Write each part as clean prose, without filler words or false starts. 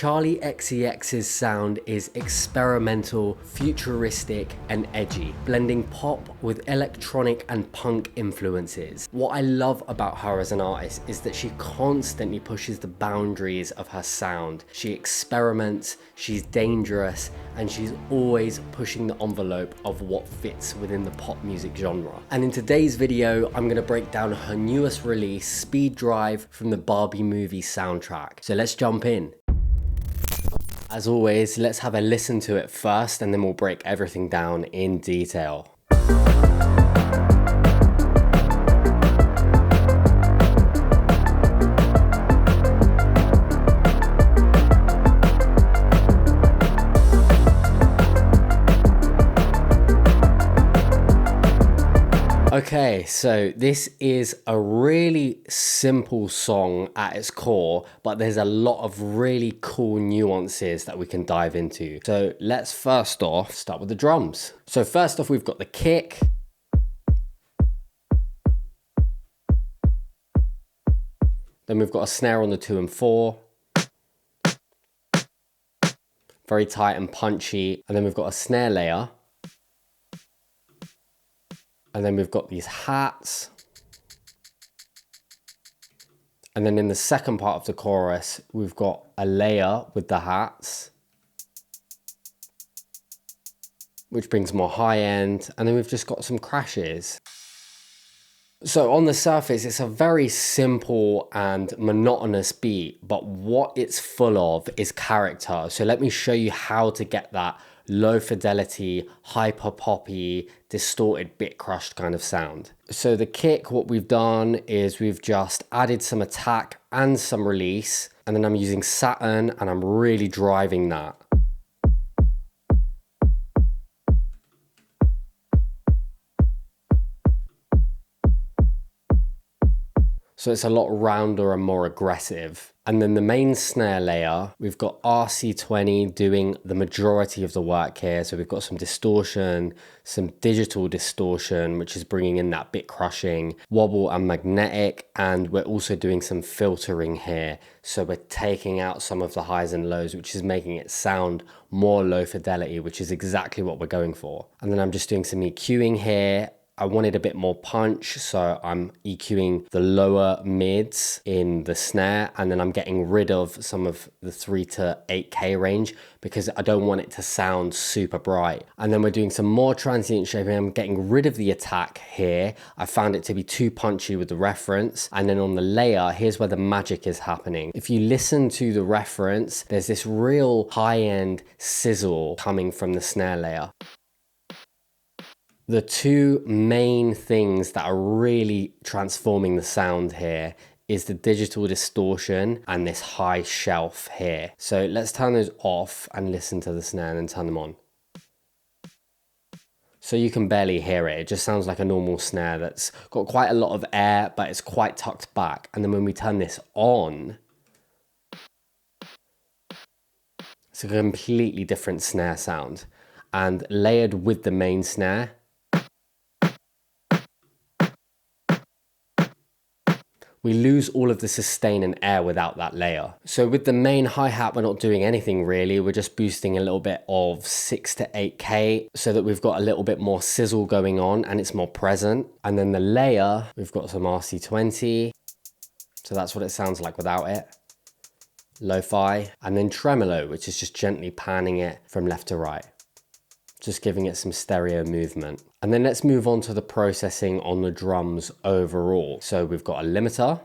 Charli XCX's sound is experimental, futuristic, and edgy, blending pop with electronic and punk influences. What I love about her as an artist is that she constantly pushes the boundaries of her sound. She experiments, she's dangerous, and she's always pushing the envelope of what fits within the pop music genre. And in today's video, I'm going to break down her newest release, Speed Drive, from the Barbie movie soundtrack. So let's jump in. As always, let's have a listen to it first, and then we'll break everything down in detail. Okay, so this is a really simple song at its core, but there's a lot of really cool nuances that we can dive into. So let's first off start with the drums. So first off, we've got the kick. Then we've got a snare on the 2 and 4. Very tight and punchy. And then we've got a snare layer. And then we've got these hats. And then in the second part of the chorus, we've got a layer with the hats, which brings more high end. And then we've just got some crashes. So on the surface, it's a very simple and monotonous beat, but what it's full of is character. So let me show you how to get that low fidelity, hyper poppy, distorted bit crushed kind of sound. So the kick, what we've done is we've just added some attack and some release, and then I'm using Saturn and I'm really driving that. So it's a lot rounder and more aggressive. And then the main snare layer, we've got RC20 doing the majority of the work here. So we've got some distortion, some digital distortion, which is bringing in that bit crushing, wobble and magnetic. And we're also doing some filtering here. So we're taking out some of the highs and lows, which is making it sound more low fidelity, which is exactly what we're going for. And then I'm just doing some EQing here. I wanted a bit more punch, so I'm EQing the lower mids in the snare, and then I'm getting rid of some of the 3 to 8K range because I don't want it to sound super bright. And then we're doing some more transient shaping. I'm getting rid of the attack here. I found it to be too punchy with the reference. And then on the layer, here's where the magic is happening. If you listen to the reference, there's this real high-end sizzle coming from the snare layer. The two main things that are really transforming the sound here is the digital distortion and this high shelf here. So let's turn those off and listen to the snare and then turn them on. So you can barely hear it. It just sounds like a normal snare that's got quite a lot of air, but it's quite tucked back. And then when we turn this on, it's a completely different snare sound. And layered with the main snare, we lose all of the sustain and air without that layer. So with the main hi-hat, we're not doing anything really. We're just boosting a little bit of 6 to 8K so that we've got a little bit more sizzle going on and it's more present. And then the layer, we've got some RC20. So that's what it sounds like without it. Lo-fi. And then tremolo, which is just gently panning it from left to right, just giving it some stereo movement. And then let's move on to the processing on the drums overall. So we've got a limiter.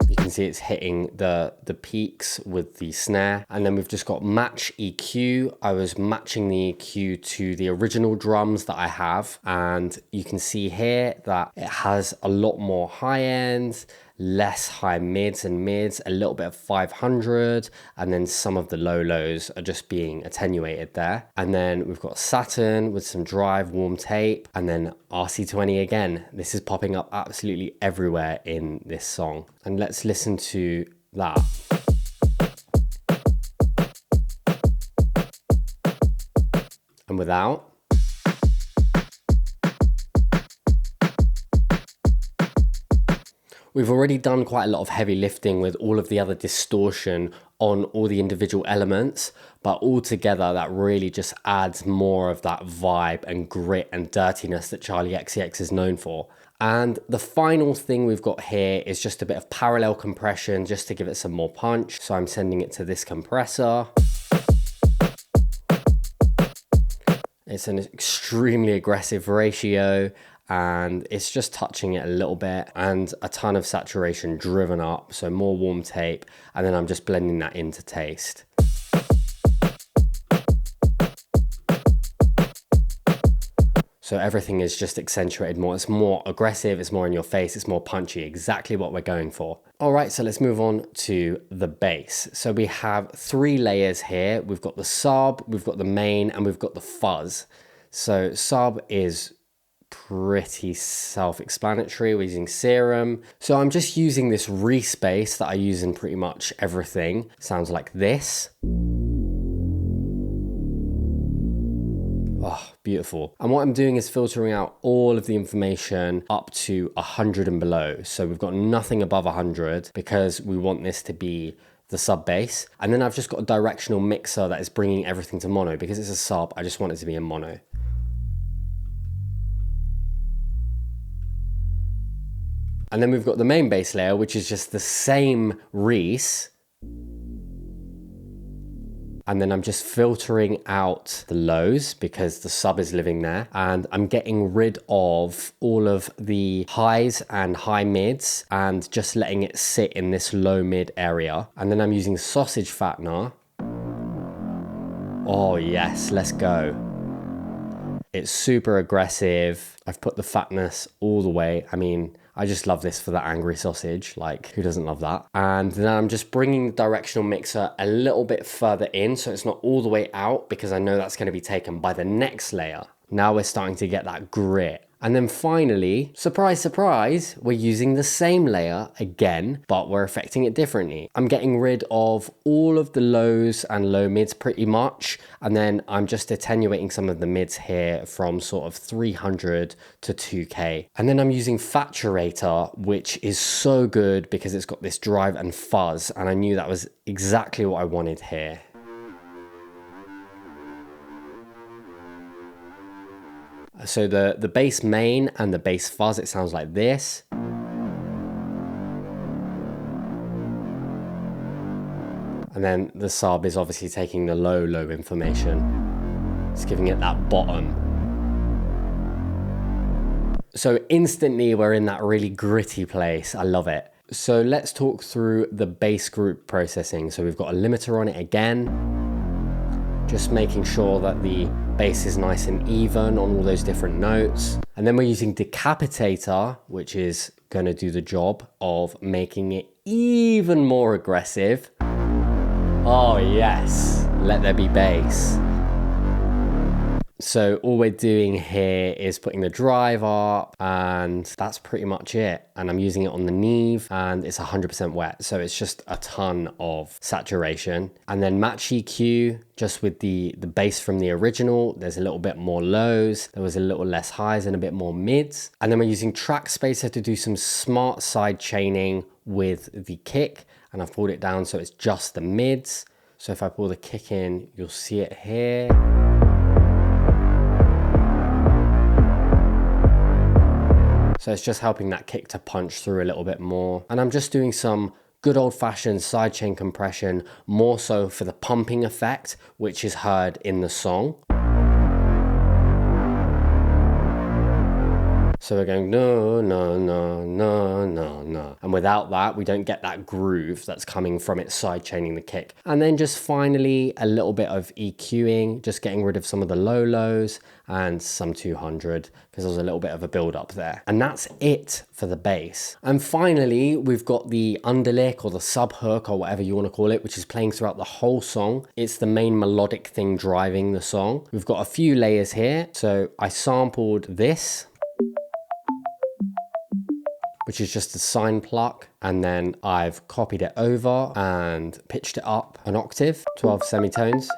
You can see it's hitting the peaks with the snare. And then we've just got match EQ. I was matching the EQ to the original drums that I have. And you can see here that it has a lot more high end, less high mids and mids, a little bit of 500, and then some of the low lows are just being attenuated there. And then we've got Saturn with some drive, warm tape, and then RC20 again. This is popping up absolutely everywhere in this song. And let's listen to that. And without. We've already done quite a lot of heavy lifting with all of the other distortion on all the individual elements, but all together that really just adds more of that vibe and grit and dirtiness that Charli XCX is known for. And the final thing we've got here is just a bit of parallel compression just to give it some more punch. So I'm sending it to this compressor. It's an extremely aggressive ratio and it's just touching it a little bit and a ton of saturation driven up. So more warm tape, and then I'm just blending that into taste. So everything is just accentuated more. It's more aggressive, it's more in your face, it's more punchy, exactly what we're going for. All right, so let's move on to the bass. So we have 3 layers here. We've got the sub, we've got the main, and we've got the fuzz. So sub is pretty self-explanatory. We're using Serum. So I'm just using this re-space that I use in pretty much everything. Sounds like this. Oh, beautiful. And what I'm doing is filtering out all of the information up to 100 and below. So we've got nothing above 100 because we want this to be the sub bass. And then I've just got a directional mixer that is bringing everything to mono. Because it's a sub, I just want it to be in mono. And then we've got the main bass layer, which is just the same Reese. And then I'm just filtering out the lows because the sub is living there. And I'm getting rid of all of the highs and high mids and just letting it sit in this low mid area. And then I'm using sausage fattener. Oh yes, let's go. It's super aggressive. I've put the fatness all the way. I mean, I just love this for the angry sausage. Like, who doesn't love that? And then I'm just bringing the directional mixer a little bit further in so it's not all the way out because I know that's going to be taken by the next layer. Now we're starting to get that grit. And then finally, surprise, surprise, we're using the same layer again, but we're affecting it differently. I'm getting rid of all of the lows and low mids pretty much. And then I'm just attenuating some of the mids here from sort of 300 to 2K. And then I'm using Faturator, which is so good because it's got this drive and fuzz. And I knew that was exactly what I wanted here. So the bass main and the bass fuzz, it sounds like this. And then the sub is obviously taking the low information. It's giving it that bottom. So instantly we're in that really gritty place. I love it. So let's talk through the bass group processing. So we've got a limiter on it again. Just making sure that the bass is nice and even on all those different notes. And then we're using Decapitator, which is going to do the job of making it even more aggressive. Oh yes, let there be bass. So all we're doing here is putting the drive up and that's pretty much it. And I'm using it on the Neve and it's 100% wet. So it's just a ton of saturation. And then match EQ, just with the bass from the original, there's a little bit more lows. There was a little less highs and a bit more mids. And then we're using Track Spacer to do some smart side chaining with the kick. And I've pulled it down so it's just the mids. So if I pull the kick in, you'll see it here. So it's just helping that kick to punch through a little bit more. And I'm just doing some good old fashioned sidechain compression, more so for the pumping effect, which is heard in the song. So we're going no, no, no, no, no, no. And without that, we don't get that groove that's coming from it sidechaining the kick. And then just finally a little bit of EQing, just getting rid of some of the low lows and some 200 because there's a little bit of a build up there. And that's it for the bass. And finally, we've got the underlick or the sub hook or whatever you want to call it, which is playing throughout the whole song. It's the main melodic thing driving the song. We've got a few layers here. So I sampled this, which is just a sine pluck, and then I've copied it over and pitched it up an octave, 12 semitones.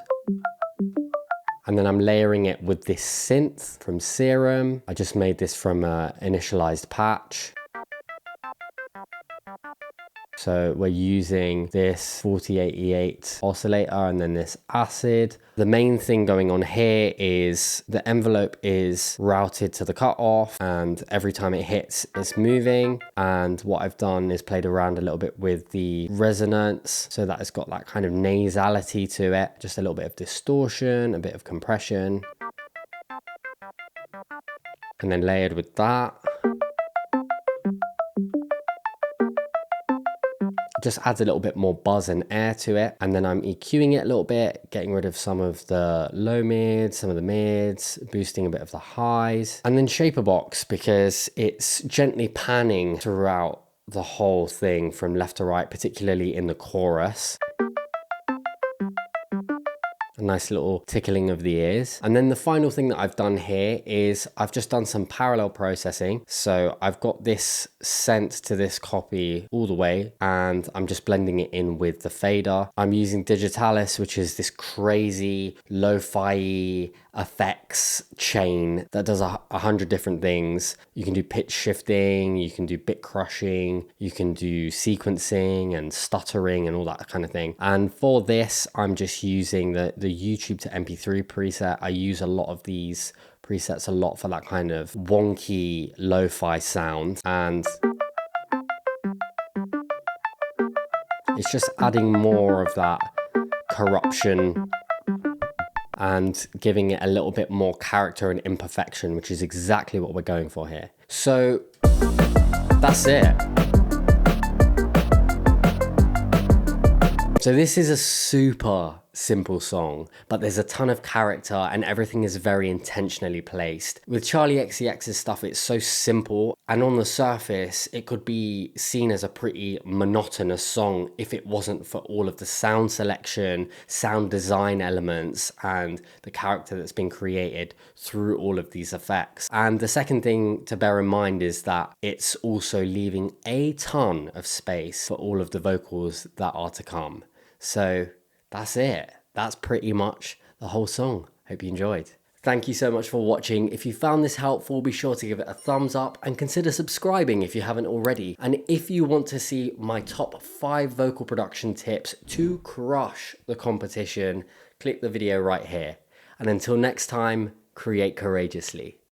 And then I'm layering it with this synth from Serum. I just made this from an initialized patch. So we're using this 4088 oscillator and then this acid. The main thing going on here is the envelope is routed to the cutoff, and every time it hits, it's moving. And what I've done is played around a little bit with the resonance so that it's got that kind of nasality to it, just a little bit of distortion, a bit of compression, and then layered with that. Just adds a little bit more buzz and air to it. And then I'm EQing it a little bit, getting rid of some of the low mids, some of the mids, boosting a bit of the highs. And then shaper box, because it's gently panning throughout the whole thing from left to right, particularly in the chorus. A nice little tickling of the ears. And then the final thing that I've done here is I've just done some parallel processing. So I've got this sent to this copy all the way, and I'm just blending it in with the fader. I'm using Digitalis, which is this crazy lo-fi effects chain that does 100 different things. You can do pitch shifting, you can do bit crushing, you can do sequencing and stuttering and all that kind of thing. And for this, I'm just using the YouTube to MP3 preset. I use a lot of these presets a lot for that kind of wonky lo-fi sound, and it's just adding more of that corruption and giving it a little bit more character and imperfection, which is exactly what we're going for here. So that's it. So this is a super simple song, but there's a ton of character and everything is very intentionally placed. With Charli XCX's stuff, it's so simple, and on the surface, it could be seen as a pretty monotonous song if it wasn't for all of the sound selection, sound design elements, and the character that's been created through all of these effects. And the second thing to bear in mind is that it's also leaving a ton of space for all of the vocals that are to come. So that's it. That's pretty much the whole song. Hope you enjoyed. Thank you so much for watching. If you found this helpful, be sure to give it a thumbs up and consider subscribing if you haven't already. And if you want to see my top 5 vocal production tips to crush the competition, click the video right here. And until next time, create courageously.